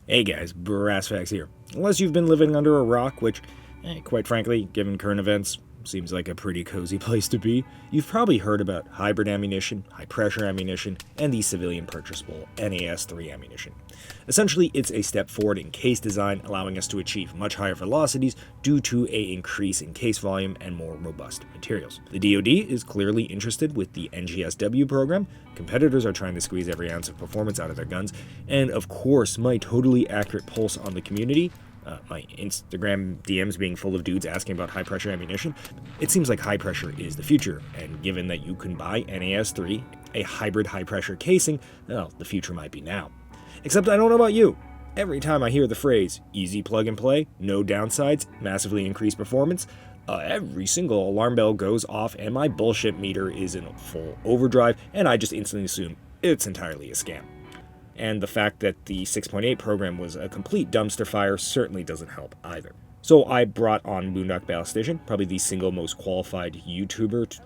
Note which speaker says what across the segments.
Speaker 1: Hey guys, Brassfax here. Unless you've been living under a rock, which, quite frankly, given current events, seems like a pretty cozy place to be, you've probably heard about hybrid ammunition, high pressure ammunition, and the civilian purchasable NAS3 ammunition. Essentially, it's a step forward in case design, allowing us to achieve much higher velocities due to an increase in case volume and more robust materials. The DoD is clearly interested with the NGSW program, competitors are trying to squeeze every ounce of performance out of their guns, and of course, my totally accurate pulse on the community, my Instagram DMs being full of dudes asking about high pressure ammunition, it seems like high pressure is the future, and given that you can buy NAS3, a hybrid high pressure casing, well, the future might be now. Except I don't know about you. Every time I hear the phrase, easy plug and play, no downsides, massively increased performance, every single alarm bell goes off and my bullshit meter is in full overdrive, and I just instantly assume it's entirely a scam. And the fact that the 6.8 program was a complete dumpster fire certainly doesn't help either. So I brought on Boondock Ballistician, probably the single most qualified YouTuber,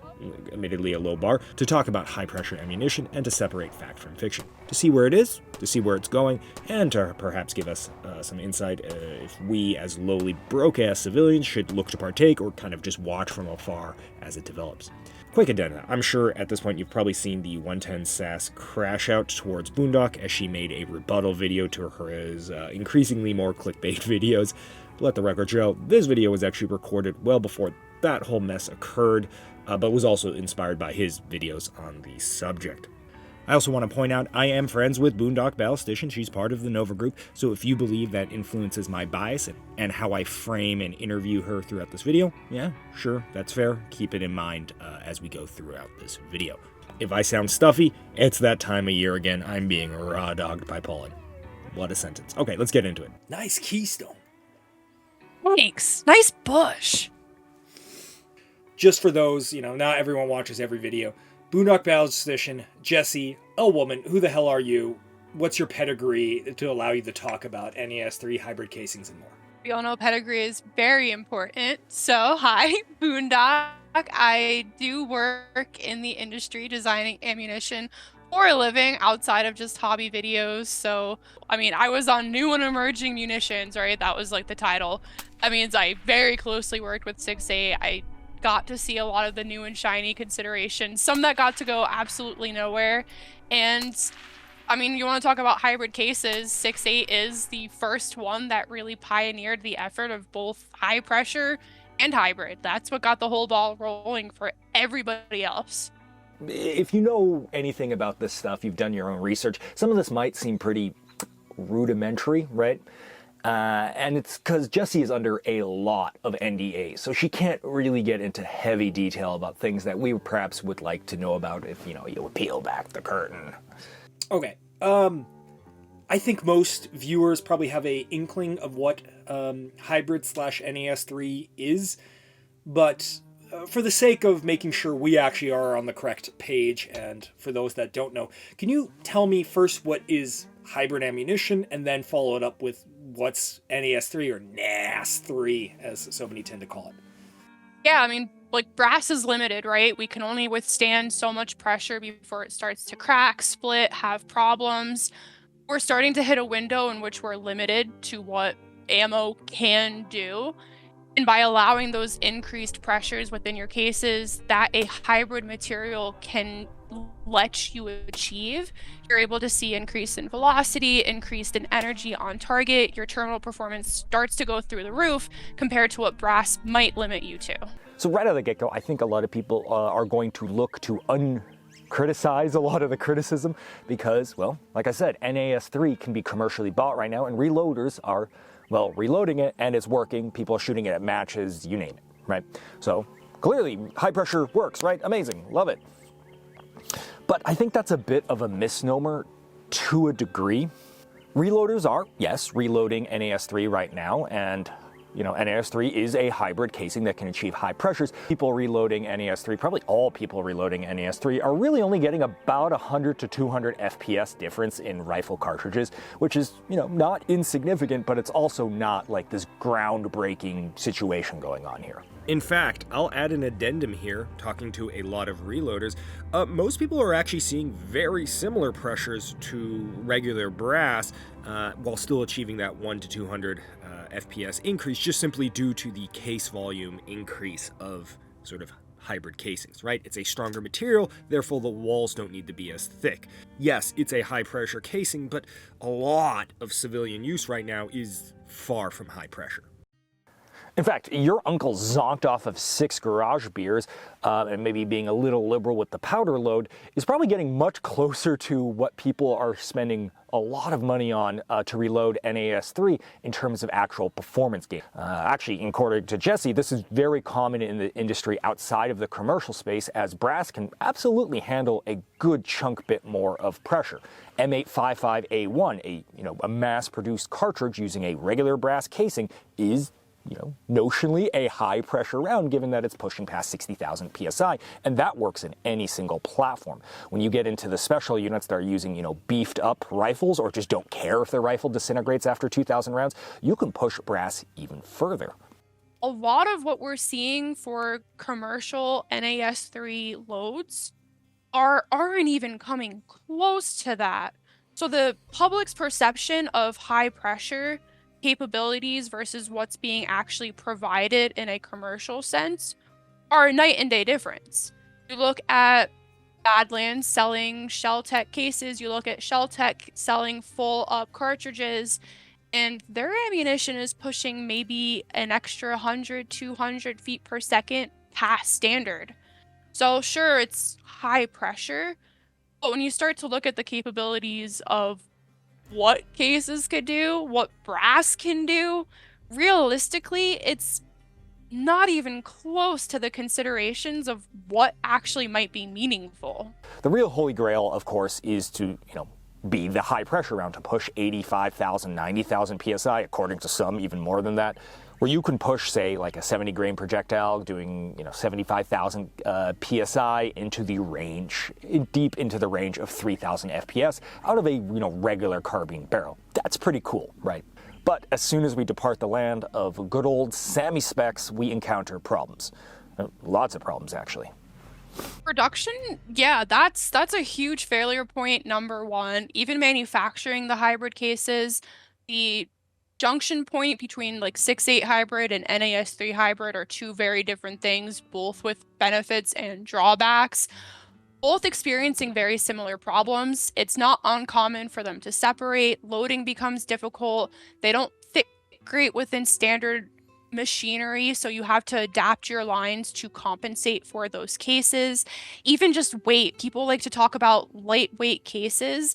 Speaker 1: admittedly a low bar, to talk about high pressure ammunition and to separate fact from fiction, to see where it is, to see where it's going, and to perhaps give us some insight if we as lowly broke-ass civilians should look to partake or kind of just watch from afar as it develops. Quick addenda, I'm sure at this point you've probably seen the 110 SAS crash out towards Boondock as she made a rebuttal video to her increasingly more clickbait videos. Let the record show, this video was actually recorded well before that whole mess occurred, but was also inspired by his videos on the subject. I also want to point out I am friends with Boondock Ballistician. She's part of the Nova Group, so if you believe that influences my bias and how I frame and interview her throughout this video, yeah, sure, that's fair. Keep it in mind as we go throughout this video. If I sound stuffy, it's that time of year again. I'm being raw-dogged by pollen. What a sentence. Okay, let's get into it. Nice keystone.
Speaker 2: Thanks. Nice bush.
Speaker 1: Just for those, not everyone watches every video. Boondock Ballistician, Jesse, a woman, who the hell are you? What's your pedigree to allow you to talk about NAS3 hybrid casings and more?
Speaker 2: We all know pedigree is very important. So, hi, Boondock. I do work in the industry designing ammunition for a living outside of just hobby videos. So, I was on New and Emerging Munitions, right? That was like the title. That means I very closely worked with 6A. I got to see a lot of the new and shiny considerations, some that got to go absolutely nowhere. And you want to talk about hybrid cases, 6.8 is the first one that really pioneered the effort of both high pressure and hybrid. That's what got the whole ball rolling for everybody else.
Speaker 3: If you know anything about this stuff, you've done your own research, some of this might seem pretty rudimentary, right? And it's because Jessie is under a lot of NDAs, so she can't really get into heavy detail about things that we perhaps would like to know about if, you would peel back the curtain.
Speaker 1: Okay, I think most viewers probably have a inkling of what hybrid / NAS3 is, but for the sake of making sure we actually are on the correct page, and for those that don't know, can you tell me first what is hybrid ammunition, and then follow it up with what's NAS3 or NAS3, as so many tend to call it?
Speaker 2: Yeah, brass is limited, right? We can only withstand so much pressure before it starts to crack, split, have problems. We're starting to hit a window in which we're limited to what ammo can do. And by allowing those increased pressures within your cases that a hybrid material can let you achieve, you're able to see increase in velocity, increase in energy on target. Your terminal performance starts to go through the roof compared to what brass might limit you to.
Speaker 3: So right out of the get-go, I think a lot of people are going to look to criticize a lot of the criticism because, well, like I said, NAS3 can be commercially bought right now, and reloaders are, well, reloading it, and it's working. People are shooting it at matches, you name it, right? So clearly, high pressure works, right? Amazing, love it. But I think that's a bit of a misnomer to a degree. Reloaders are, yes, reloading NAS3 right now, and NAS3 is a hybrid casing that can achieve high pressures. People reloading NAS3, probably all people reloading NAS3, are really only getting about 100 to 200 FPS difference in rifle cartridges, which is, not insignificant, but it's also not like this groundbreaking situation going on here.
Speaker 1: In fact, I'll add an addendum here, talking to a lot of reloaders. Most people are actually seeing very similar pressures to regular brass, while still achieving that 1 to 200 FPS increase, just simply due to the case volume increase of sort of hybrid casings, right? It's a stronger material, therefore the walls don't need to be as thick. Yes, it's a high pressure casing, but a lot of civilian use right now is far from high pressure.
Speaker 3: In fact, your uncle zonked off of 6 garage beers, and maybe being a little liberal with the powder load, is probably getting much closer to what people are spending a lot of money on to reload NAS3 in terms of actual performance gain. Actually, according to Jesse, this is very common in the industry outside of the commercial space, as brass can absolutely handle a good chunk bit more of pressure. M855A1, a mass-produced cartridge using a regular brass casing, is notionally a high pressure round, given that it's pushing past 60,000 PSI, and that works in any single platform. When you get into the special units that are using, beefed up rifles, or just don't care if their rifle disintegrates after 2,000 rounds, you can push brass even further.
Speaker 2: A lot of what we're seeing for commercial NAS3 loads aren't even coming close to that. So the public's perception of high pressure capabilities versus what's being actually provided in a commercial sense are a night and day difference. You look at Badlands selling Shelltech cases, you look at Shelltech selling full up cartridges, and their ammunition is pushing maybe an extra 100, 200 feet per second past standard. So sure, it's high pressure, but when you start to look at the capabilities of what cases could do, what brass can do, realistically, it's not even close to the considerations of what actually might be meaningful.
Speaker 3: The real holy grail, of course, is to, be the high pressure round, to push 85,000, 90,000 PSI, according to some even more than that, where you can push, say, like a 70 grain projectile doing, 75,000 PSI into the range, deep into the range of 3,000 FPS out of a, regular carbine barrel. That's pretty cool, right? But as soon as we depart the land of good old Sammy specs, we encounter problems. Lots of problems, actually.
Speaker 2: Production, yeah, that's a huge failure point, number one. Even manufacturing the hybrid cases, the junction point between like 6.8 hybrid and NAS3 hybrid are two very different things, both with benefits and drawbacks, both experiencing very similar problems. It's not uncommon for them to separate. Loading becomes difficult. They don't fit great within standard machinery, so you have to adapt your lines to compensate for those cases. Even just weight. People like to talk about lightweight cases.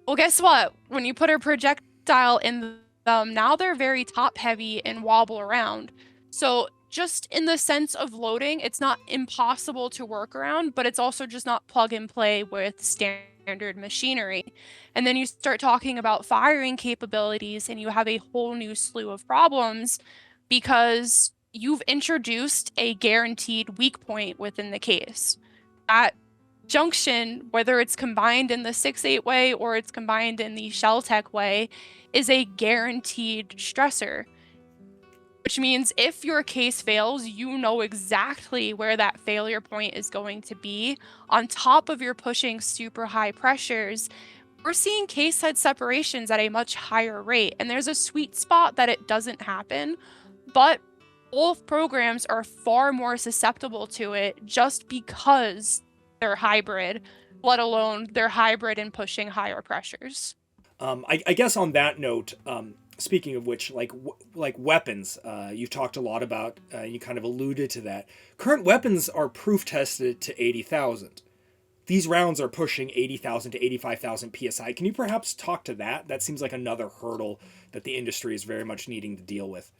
Speaker 2: Well, guess what? When you put a projectile in them, now they're very top heavy and wobble around. So just in the sense of loading, it's not impossible to work around, but it's also just not plug and play with standard machinery. And then you start talking about firing capabilities and you have a whole new slew of problems because you've introduced a guaranteed weak point within the case. That junction, whether it's combined in the 6.8 way or it's combined in the Shelltech way, is a guaranteed stressor. Which means if your case fails, you know exactly where that failure point is going to be. On top of your pushing super high pressures, we're seeing case head separations at a much higher rate. And there's a sweet spot that it doesn't happen, but both programs are far more susceptible to it just because they're hybrid, let alone they're hybrid and pushing higher pressures.
Speaker 4: I guess on that note, speaking of which, like weapons, you've talked a lot about, you kind of alluded to that. Current weapons are proof tested to 80,000. These rounds are pushing 80,000 to 85,000 PSI. Can you perhaps talk to that? That seems like another hurdle that the industry is very much needing to deal with.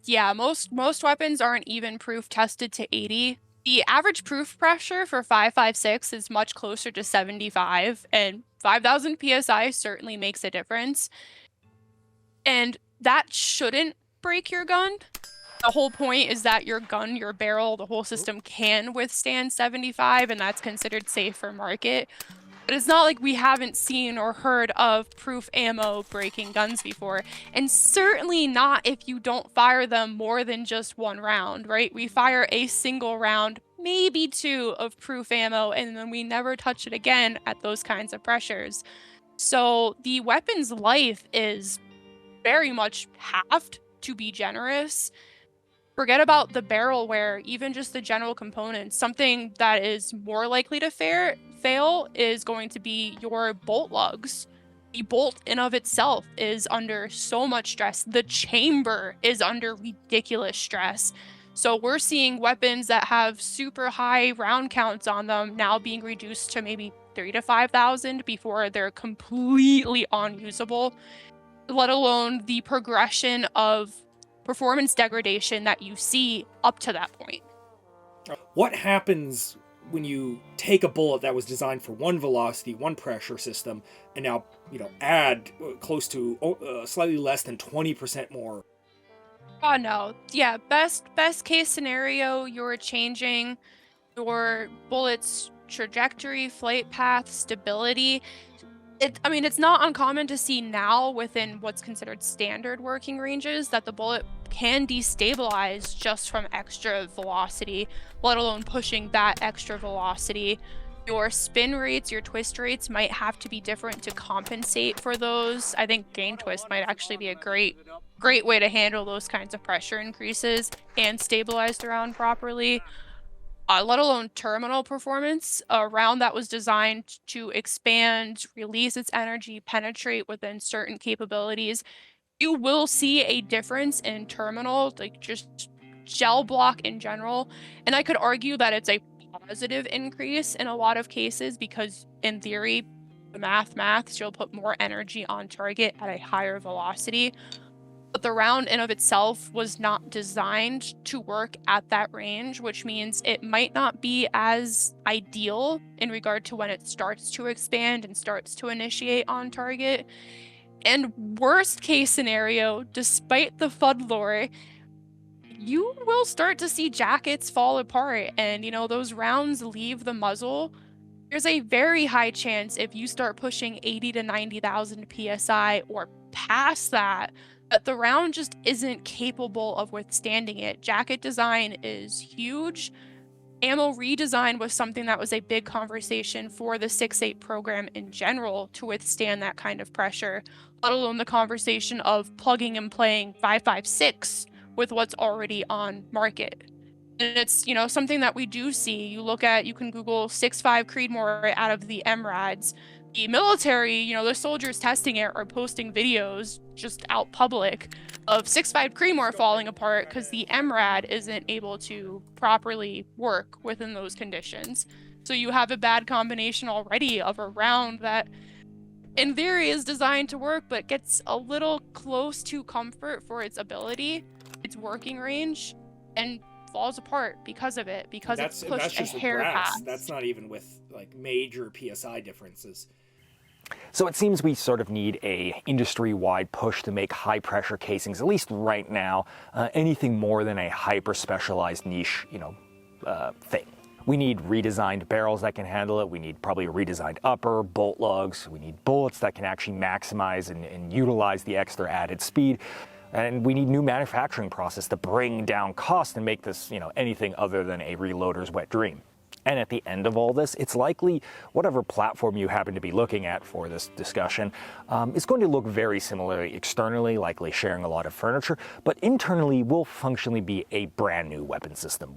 Speaker 2: Yeah, most weapons aren't even proof tested to 80. The average proof pressure for 5.56 is much closer to 75, and 5,000 PSI certainly makes a difference. And that shouldn't break your gun. The whole point is that your gun, your barrel, the whole system can withstand 75, and that's considered safe for market. But it's not like we haven't seen or heard of proof ammo breaking guns before. And certainly not if you don't fire them more than just one round, right? We fire a single round, maybe two of proof ammo, and then we never touch it again at those kinds of pressures. So the weapon's life is very much halved, to be generous. Forget about the barrel wear, even just the general components. Something that is more likely to fail is going to be your bolt lugs. The bolt in of itself is under so much stress. The chamber is under ridiculous stress. So we're seeing weapons that have super high round counts on them now being reduced to maybe 3,000 to 5,000 before they're completely unusable, let alone the progression of performance degradation that you see up to that point.
Speaker 4: What happens when you take a bullet that was designed for one velocity, one pressure system, and now, add close to slightly less than 20% more?
Speaker 2: Oh no. Yeah, best case scenario, you're changing your bullet's trajectory, flight path, stability. It's not uncommon to see now within what's considered standard working ranges that the bullet can destabilize just from extra velocity, let alone pushing that extra velocity. Your spin rates, your twist rates might have to be different to compensate for those. I think gain twist might actually be a great way to handle those kinds of pressure increases and stabilize the round properly. Let alone terminal performance, a round that was designed to expand, release its energy, penetrate within certain capabilities. You will see a difference in terminal, like just gel block in general. And I could argue that it's a positive increase in a lot of cases because, in theory, the math, you'll put more energy on target at a higher velocity. But the round in of itself was not designed to work at that range, which means it might not be as ideal in regard to when it starts to expand and starts to initiate on target. And worst case scenario, despite the FUD lore, you will start to see jackets fall apart and, those rounds leave the muzzle. There's a very high chance if you start pushing 80 to 90,000 PSI or past that the round just isn't capable of withstanding it. Jacket design is huge. Ammo redesign was something that was a big conversation for the 6.8 program in general to withstand that kind of pressure, let alone the conversation of plugging and playing 5.56 with what's already on market. And it's, something that we do see. You can Google 6.5 Creedmoor out of the MRADs. The military, the soldiers testing it are posting videos just out public of 6.5 Creedmoor falling apart because the MRAD isn't able to properly work within those conditions. So you have a bad combination already of a round that, in theory, is designed to work, but gets a little close to comfort for its ability, its working range, and falls apart because of it, because it's pushed a hair past.
Speaker 4: That's not even with major PSI differences.
Speaker 3: So it seems we sort of need a industry-wide push to make high-pressure casings, at least right now, anything more than a hyper-specialized niche, thing. We need redesigned barrels that can handle it. We need probably a redesigned upper, bolt lugs. We need bullets that can actually maximize and utilize the extra added speed. And we need new manufacturing process to bring down cost and make this, anything other than a reloader's wet dream. And at the end of all this, it's likely whatever platform you happen to be looking at for this discussion is going to look very similarly externally, likely sharing a lot of furniture, but internally will functionally be a brand new weapon system.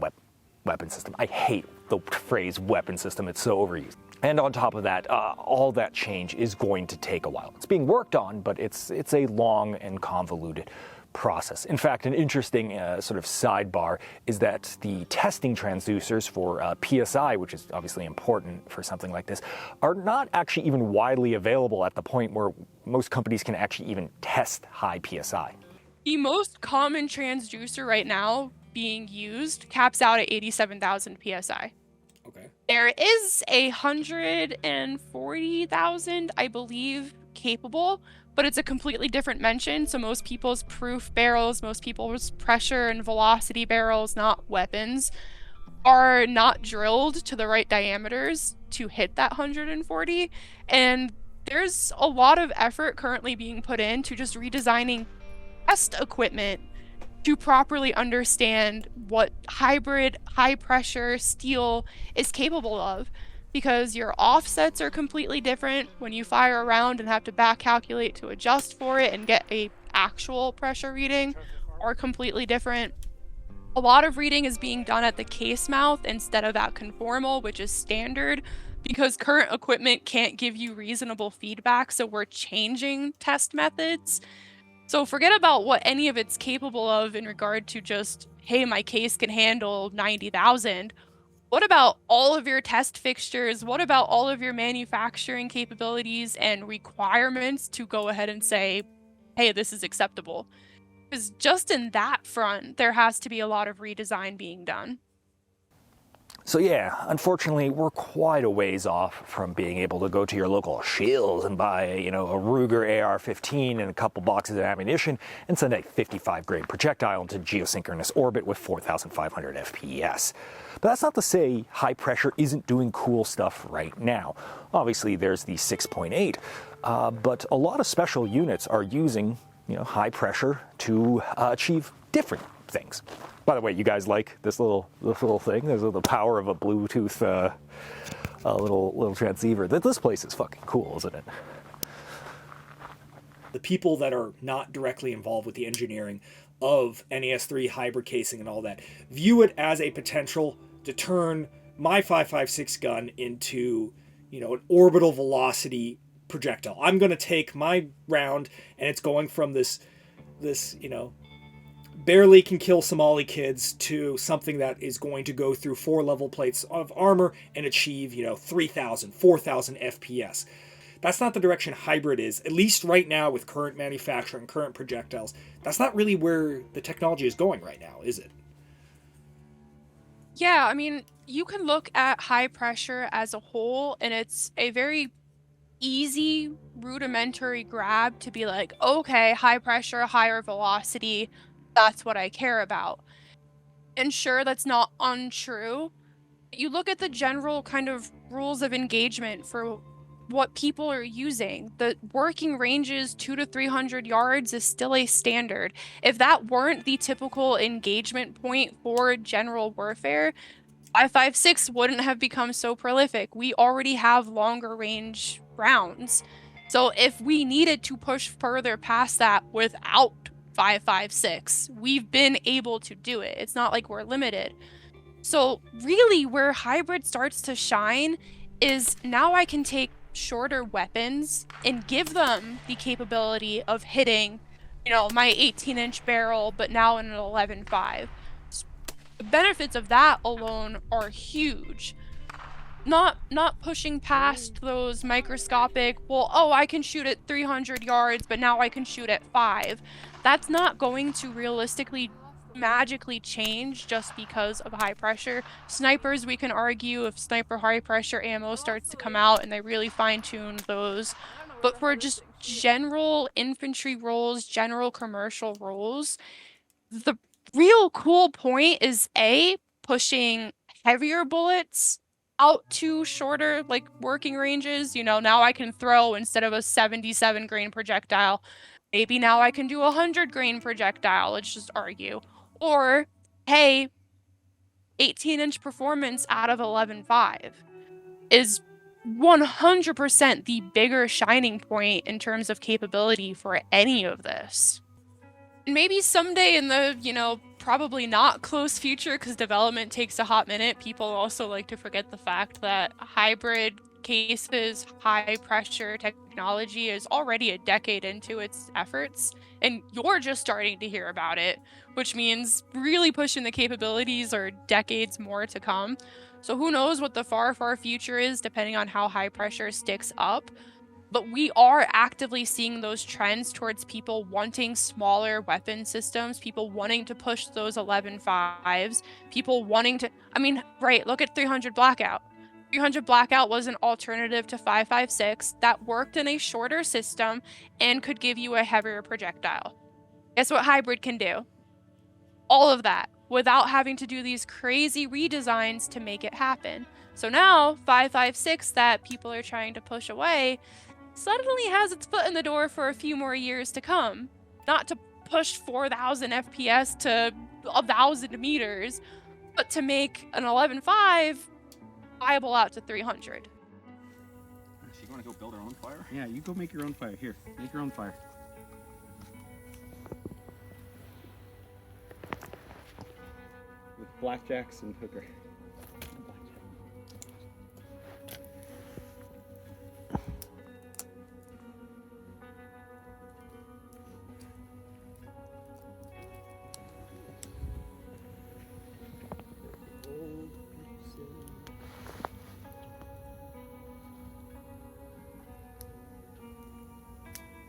Speaker 3: Weapon system. I hate the phrase weapon system. It's so overused. And on top of that, all that change is going to take a while. It's being worked on, but it's a long and convoluted process. In fact, an interesting sort of sidebar is that the testing transducers for PSI, which is obviously important for something like this, are not actually even widely available at the point where most companies can actually even test high PSI.
Speaker 2: The most common transducer right now being used caps out at 87,000 PSI.
Speaker 4: Okay.
Speaker 2: There is 140,000, I believe, capable, but it's a completely different mention. So most people's proof barrels, most people's pressure and velocity barrels, not weapons, are not drilled to the right diameters to hit that 140. And there's a lot of effort currently being put into just redesigning test equipment to properly understand what hybrid high pressure steel is capable of, because your offsets are completely different when you fire around and have to back calculate to adjust for it and get a actual pressure reading are completely different. A lot of reading is being done at the case mouth instead of at conformal, which is standard, because current equipment can't give you reasonable feedback, so we're changing test methods. So forget about what any of it's capable of in regard to just, hey, my case can handle 90,000. What about all of your test fixtures? What about all of your manufacturing capabilities and requirements to go ahead and say, hey, this is acceptable? Because just in that front, there has to be a lot of redesign being done.
Speaker 3: So yeah, unfortunately, we're quite a ways off from being able to go to your local Scheels and buy, a Ruger AR-15 and a couple boxes of ammunition and send a 55 grade projectile into geosynchronous orbit with 4,500 FPS. But that's not to say high pressure isn't doing cool stuff right now. Obviously, there's the 6.8, but a lot of special units are using, high pressure to achieve different things. By the way, you guys like this little thing? There's the power of a Bluetooth little transceiver. This place is fucking cool, isn't it?
Speaker 4: The people that are not directly involved with the engineering of NAS3 hybrid casing and all that view it as a potential to turn my 5.56 gun into, an orbital velocity projectile. I'm going to take my round and it's going from this, barely can kill Somali kids to something that is going to go through 4 level plates of armor and achieve, 3,000, 4,000 FPS. That's not the direction hybrid is, at least right now with current manufacturing, current projectiles. That's not really where the technology is going right now, is it?
Speaker 2: Yeah, I mean, you can look at high pressure as a whole, and it's a very easy, rudimentary grab to be like, okay, high pressure, higher velocity, that's what I care about. And sure, that's not untrue. You look at the general kind of rules of engagement for what people are using. The working ranges 200 to 300 yards is still a standard. If that weren't the typical engagement point for general warfare, 5.56 wouldn't have become so prolific. We already have longer range rounds. So if we needed to push further past that without 5.56, we've been able to do it. It's not like we're limited. So really where hybrid starts to shine is now I can take shorter weapons and give them the capability of hitting, my 18-inch barrel, but now in an 11.5. The benefits of that alone are huge. Not pushing past those microscopic, I can shoot at 300 yards, but now I can shoot at 5. That's not going to realistically magically change just because of high pressure. Snipers, we can argue if sniper high pressure ammo starts to come out and they really fine-tune those. But for just general infantry roles, general commercial roles, the real cool point is pushing heavier bullets out to shorter working ranges. Now I can throw, instead of a 77 grain projectile, maybe now I can do a 100 grain projectile, let's just argue. Or, hey, 18-inch performance out of 11.5 is 100% the bigger shining point in terms of capability for any of this. And maybe someday in the, probably not close future, because development takes a hot minute, people also like to forget the fact that hybrid cases, high pressure technology is already a decade into its efforts, and you're just starting to hear about it, which means really pushing the capabilities are decades more to come. So who knows what the far future is, depending on how high pressure sticks up. But we are actively seeing those trends towards people wanting smaller weapon systems, people wanting to push those 11.5s, people wanting to, right, look at 300 Blackout. 300 Blackout was an alternative to 5.56 that worked in a shorter system and could give you a heavier projectile. Guess what Hybrid can do? All of that without having to do these crazy redesigns to make it happen. So now 5.56 that people are trying to push away suddenly has its foot in the door for a few more years to come. Not to push 4,000 FPS to 1,000 meters, but to make an 11.5 viable out to 300.
Speaker 5: She gonna go build her own fire?
Speaker 6: Yeah, you go make your own fire. Here, make your own fire. With blackjacks and hooker.